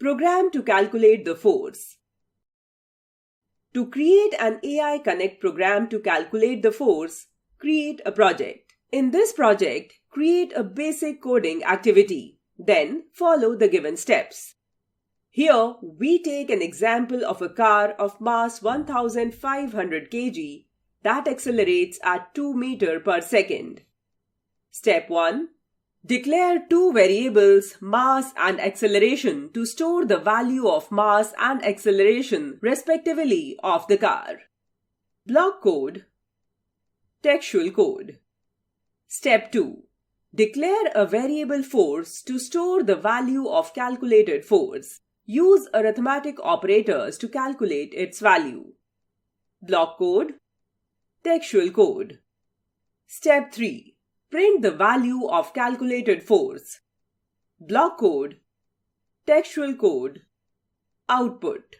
Program to calculate the force. To create an AI Connect program to calculate the force, create a project. In this project, create a basic coding activity. Then follow the given steps. Here, we take an example of a car of mass 1500 kg that accelerates at 2 meters per second. Step 1. Declare two variables, mass and acceleration, to store the value of mass and acceleration respectively of the car. Block code. Textual code. Step 2. Declare a variable force to store the value of calculated force. Use arithmetic operators to calculate its value. Block code. Textual code. Step 3. Print the value of calculated force. Block code. Textual code. Output.